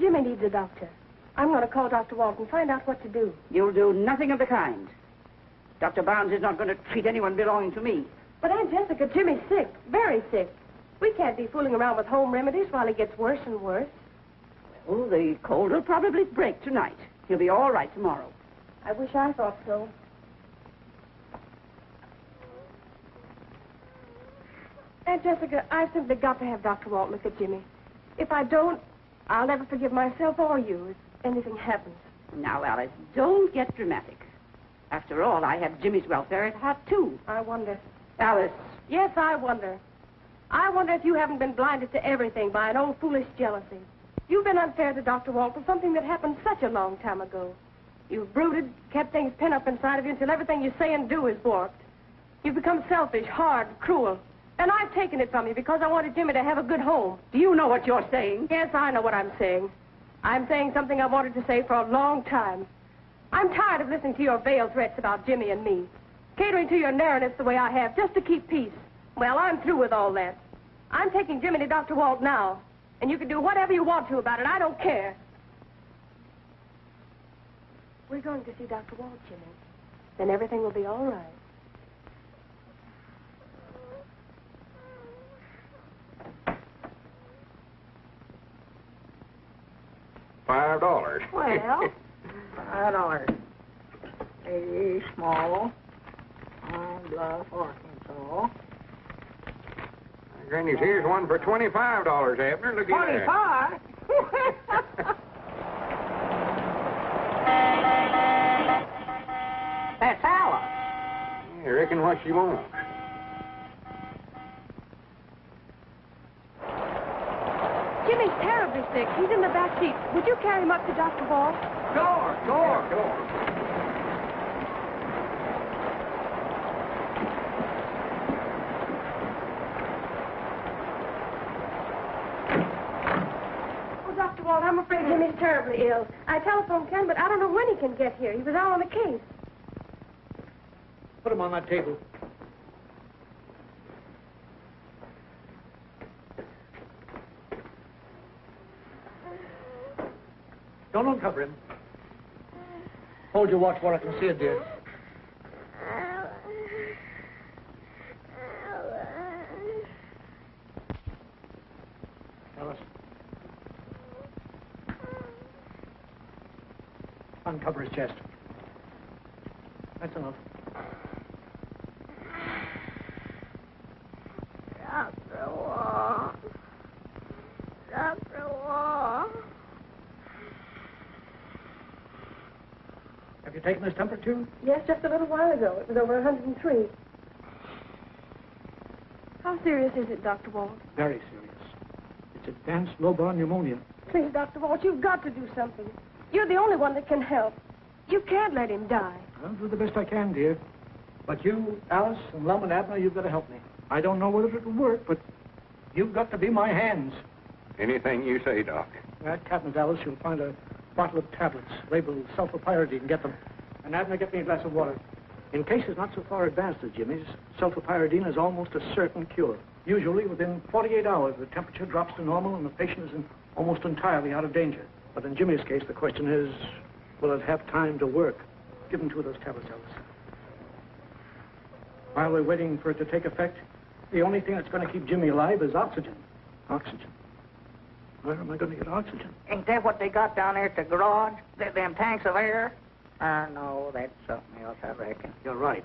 Jimmy needs a doctor. I'm going to call Dr. Walton and find out what to do. You'll do nothing of the kind. Dr. Barnes is not going to treat anyone belonging to me. But Aunt Jessica, Jimmy's sick, very sick. We can't be fooling around with home remedies while he gets worse and worse. Oh, the cold will probably break tonight. He'll be all right tomorrow. I wish I thought so. Aunt Jessica, I've simply got to have Dr. Walton look at Jimmy. If I don't, I'll never forgive myself or you if anything happens. Now, Alice, don't get dramatic. After all, I have Jimmy's welfare at heart, too. I wonder. Alice. Yes, I wonder. I wonder if you haven't been blinded to everything by an old foolish jealousy. You've been unfair to Dr. Walt for something that happened such a long time ago. You've brooded, kept things pent up inside of you until everything you say and do is warped. You've become selfish, hard, cruel. And I've taken it from you because I wanted Jimmy to have a good home. Do you know what you're saying? Yes, I know what I'm saying. I'm saying something I wanted to say for a long time. I'm tired of listening to your veiled threats about Jimmy and me. Catering to your narrowness the way I have, just to keep peace. Well, I'm through with all that. I'm taking Jimmy to Dr. Walt now. And you can do whatever you want to about it. I don't care. We're going to see Dr. Walt, Jimmy. Then everything will be all right. $5. Well, $5. A small, Pine Bluff, Arkansas. Granny's here's one for $25, Abner. Look at that. 25? That's Alice. I reckon what she wants. Jimmy's terribly sick. He's in the back seat. Would you carry him up to Dr. Walt? Sure. Oh, Dr. Walt, I'm afraid Jimmy's terribly ill. I telephoned Ken, but I don't know when he can get here. He was out on a case. Put him on that table. Don't uncover him. Hold your watch while I can see it, dear. Uncover his chest. That's enough. Dr. Wall. Dr. Wall. Have you taken his temperature? Yes, just a little while ago. It was over 103. How serious is it, Dr. Walt? Very serious. It's advanced lobar pneumonia. Please, Dr. Walt, you've got to do something. You're the only one that can help. You can't let him die. I'll do the best I can, dear. But you, Alice, and Lum and Abner, you've got to help me. I don't know whether it'll work, but you've got to be my hands. Anything you say, Doc. That cabinet, Alice, you'll find a bottle of tablets labeled sulfapyridine. Get them. And Abner, get me a glass of water. In cases not so far advanced as Jimmy's, sulfapyridine is almost a certain cure. Usually, within 48 hours, the temperature drops to normal and the patient is almost entirely out of danger. But in Jimmy's case, the question is, will it have time to work? Give him 2 of those tablets, Alice. While we're waiting for it to take effect, the only thing that's going to keep Jimmy alive is oxygen. Oxygen. Where am I going to get oxygen? Ain't that what they got down there at the garage? Them tanks of air? No, that's something else, I reckon. You're right.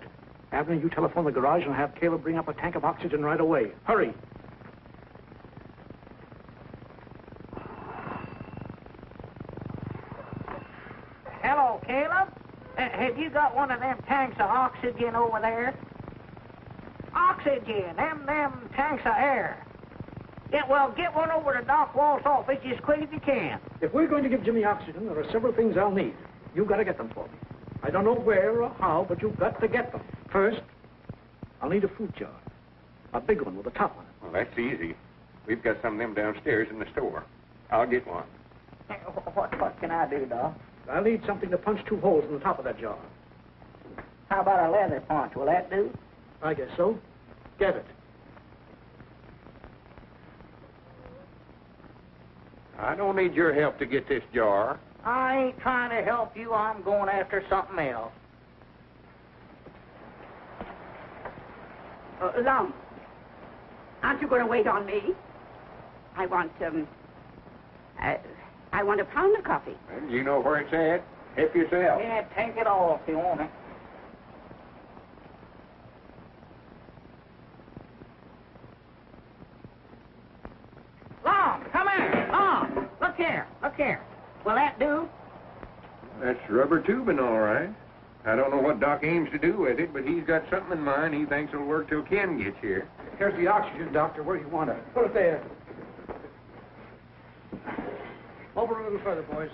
Abner, you telephone the garage and have Caleb bring up a tank of oxygen right away. Hurry. Hello, Caleb. Have you got one of them tanks of oxygen over there? Oxygen, them tanks of air. Yeah, well, get one over to Doc Walt's office as quick as you can. If we're going to give Jimmy oxygen, there are several things I'll need. You've got to get them for me. I don't know where or how, but you've got to get them. First, I'll need a fruit jar. A big one with a top on it. Well, that's easy. We've got some of them downstairs in the store. I'll get one. What can I do, Doc? I'll need something to punch 2 holes in the top of that jar. How about a leather punch? Will that do? I guess so. Get it. I don't need your help to get this jar. I ain't trying to help you. I'm going after something else. Lum, aren't you going to wait on me? I want a pound of coffee. Well, you know where it's at. Help yourself. Yeah, take it all if you want it. Long, come here. Long, look here. Look here. Will that do? That's rubber tubing, all right. I don't know what Doc aims to do with it, but he's got something in mind he thinks will work till Ken gets here. Here's the oxygen, Doctor. Where do you want it? Put it there. Over a little further, boys.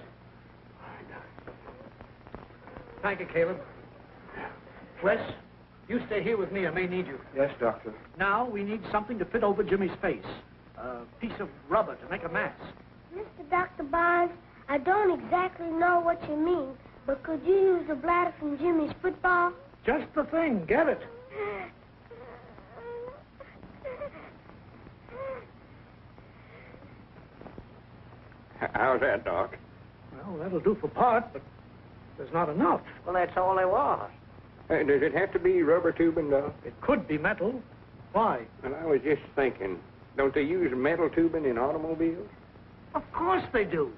Thank you, Caleb. Wes, you stay here with me. I may need you. Yes, Doctor. Now, we need something to fit over Jimmy's face. A piece of rubber to make a mask. Mr. Dr. Barnes, I don't exactly know what you mean, but could you use the bladder from Jimmy's football? Just the thing. Get it. How's that, Doc? Well, that'll do for part, but there's not enough. Well, that's all there was. Does it have to be rubber tubing, Doc? It could be metal. Why? Well, I was just thinking, don't they use metal tubing in automobiles? Of course they do.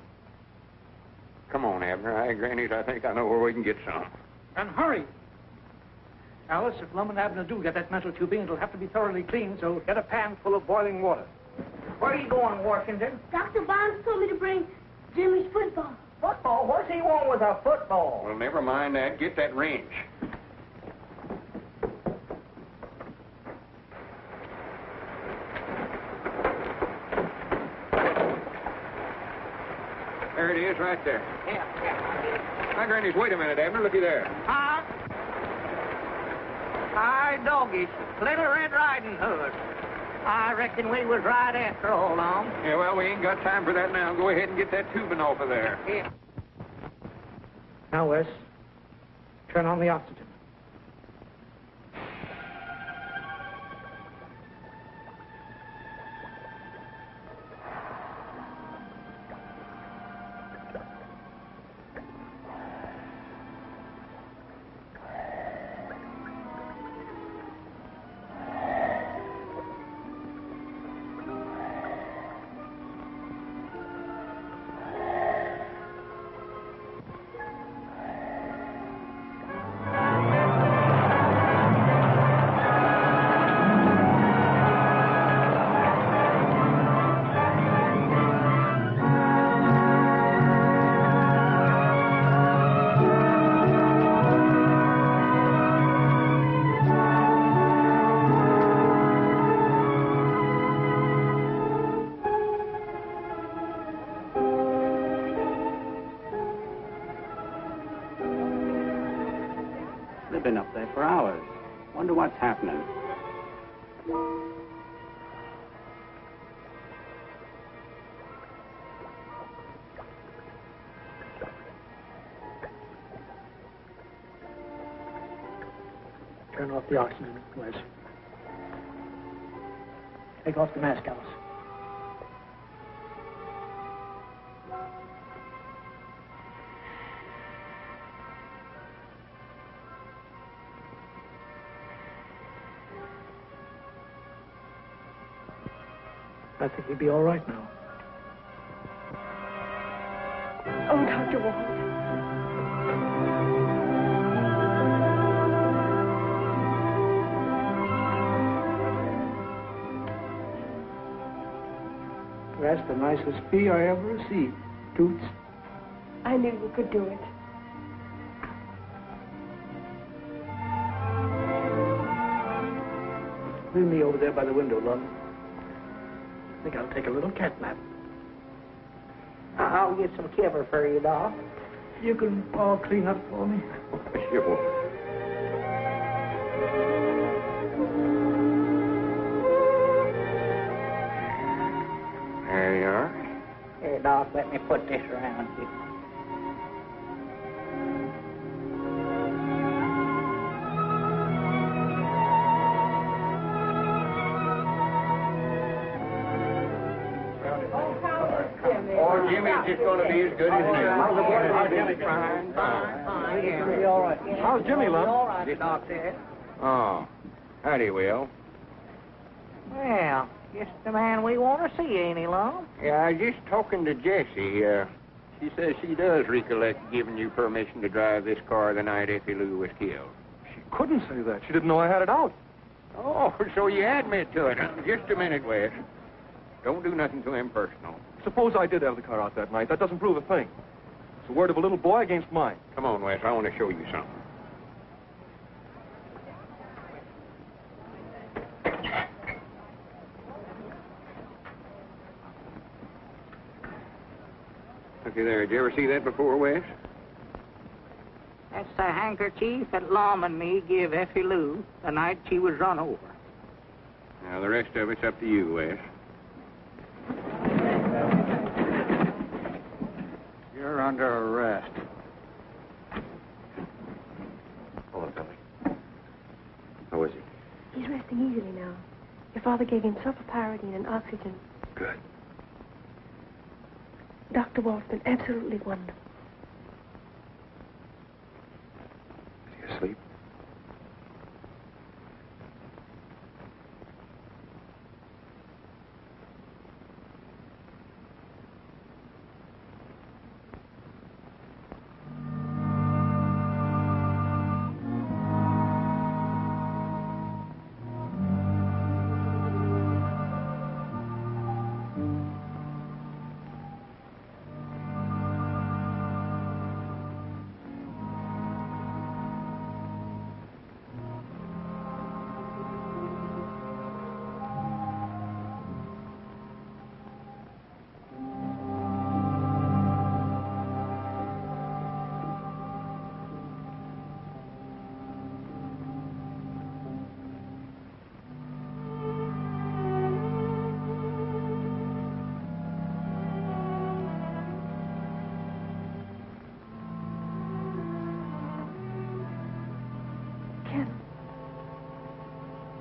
Come on, Abner. Grannies, I think I know where we can get some. And hurry. Alice, if Lum and Abner do get that metal tubing, it'll have to be thoroughly cleaned, so get a pan full of boiling water. Where are you going, Washington? Dr. Barnes told me to bring Jimmy's football. Football? What's he want with a football? Well, never mind that. Get that wrench. There it is, right there. Yeah. My grannies, wait a minute, Abner. Looky there. Huh? Hi, doggies. Little Red Riding Hood. I reckon we was right after all, Long. Yeah, well, we ain't got time for that now. Go ahead and get that tubing off of there. Yeah. Now, Wes, turn on the oxygen. been up there for hours. Wonder what's happening. Turn off the oxygen, Wes. Take off the mask, Alice. I think he'd be all right now. Oh, Dr. Walt. That's the nicest fee I ever received, Toots. I knew you could do it. Leave me over there by the window, love. I think I'll take a little cat nap. I'll get some kibber for you, Doc. You can all clean up for me? Sure. There you are. Here, Doc, let me put this around you. Oh, Jimmy's just going to be as good as new. How's Jimmy? Fine. All right. How's Jimmy, Lum? All right, Doc said. Oh, howdy, Will. Well, just the man we want to see, ain't he, Lum? Yeah, I was just talking to Jessie. She says she does recollect giving you permission to drive this car the night Effie Lou was killed. She couldn't say that. She didn't know I had it out. Oh, so you admit to it. Just a minute, Wes. Don't do nothing to him personal. Suppose I did have the car out that night. That doesn't prove a thing. It's the word of a little boy against mine. Come on, Wes. I want to show you something. Looky there. Did you ever see that before, Wes? That's the handkerchief that Lum and me give Effie Lou the night she was run over. Now, the rest of it's up to you, Wes. You're under arrest. Hello, Billy. How is he? He's resting easily now. Your father gave him sulfapyridine and oxygen. Good. Dr. Walt's been absolutely wonderful. Is he asleep?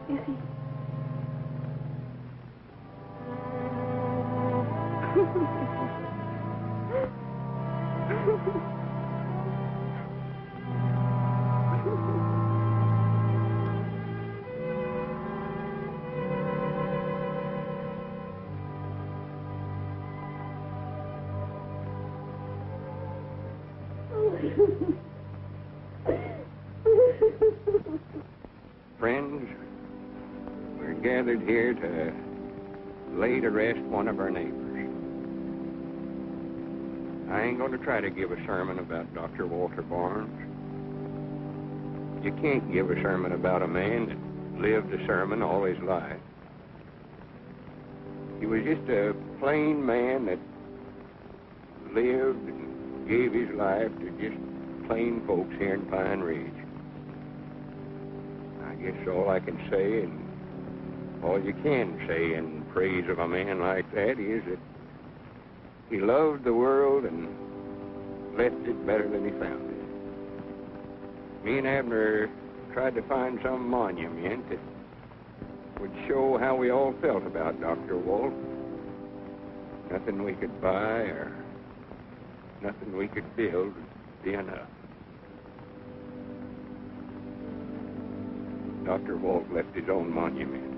Is he? Friends, we're gathered here to lay to rest one of our neighbors. I ain't going to try to give a sermon about Dr. Walter Barnes. You can't give a sermon about a man that lived a sermon all his life. He was just a plain man that lived and gave his life to just plain folks here in Pine Ridge. guess all I can say, and all you can say in praise of a man like that, is that he loved the world and left it better than he found it. Me and Abner tried to find some monument that would show how we all felt about Dr. Walt. Nothing we could buy or nothing we could build would be enough. Dr. Walt left his own monument.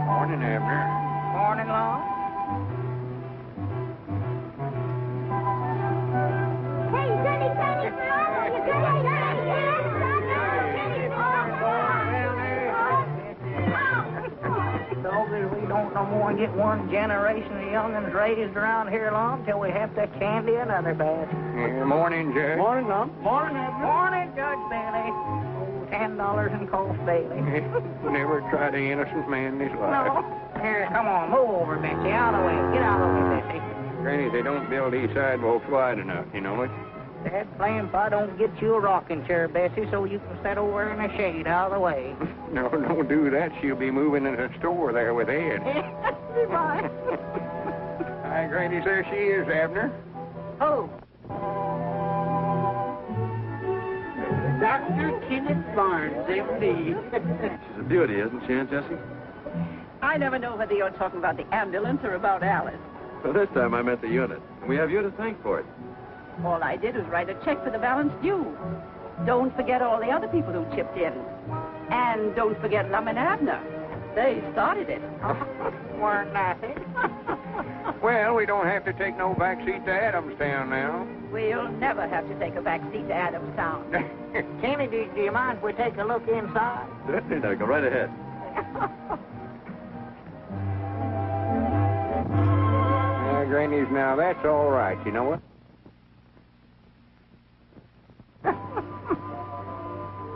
Morning, Abner. Morning, Long. Hey, goody, goody, girl. You goody, We don't no more get one generation of young'uns raised around here long till we have to candy another batch. Morning, Judge. Morning, Lum. Morning, Abner. Morning, Judge Bailey. $10 in cost daily. Never tried an innocent man in his life. No. Here, come on, move over, Betsy. Out of the way. Get out of the way, Betsy. Granny, they don't build these sidewalks wide enough, you know it? Dad, blame if I don't get you a rocking chair, Bessie, so you can sit over in the shade out of the way. No, don't do that. She'll be moving in the store there with Ed. Goodbye. Hi, Granny, there she is, Abner. Oh. Dr. Kenneth Barnes, M.D. She's a beauty, isn't she, Aunt Jessie? I never know whether you're talking about the ambulance or about Alice. Well, this time I meant the unit. And we have you to thank for it. All I did was write a check for the balance due. Don't forget all the other people who chipped in. And don't forget Lum and Abner. They started it. Weren't nothing. Well, we don't have to take no back seat to Adamstown now. We'll never have to take a back seat to Adamstown. Kenny, do you mind if we take a look inside? Certainly, now, go right ahead. Yeah, Granny's now, that's all right, you know what?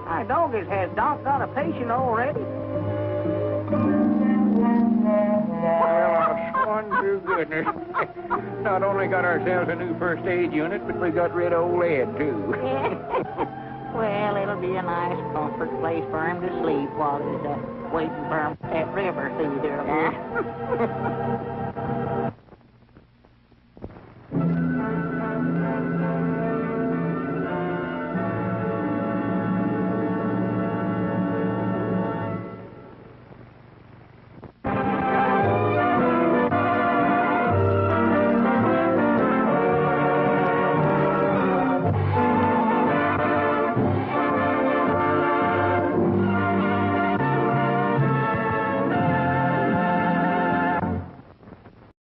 My dog has Doc got a patient already. Well, I'll swan to goodness. Not only got ourselves a new first aid unit, but we got rid of old Ed, too. Well, it'll be a nice comfort place for him to sleep while he's waiting for him that river through there.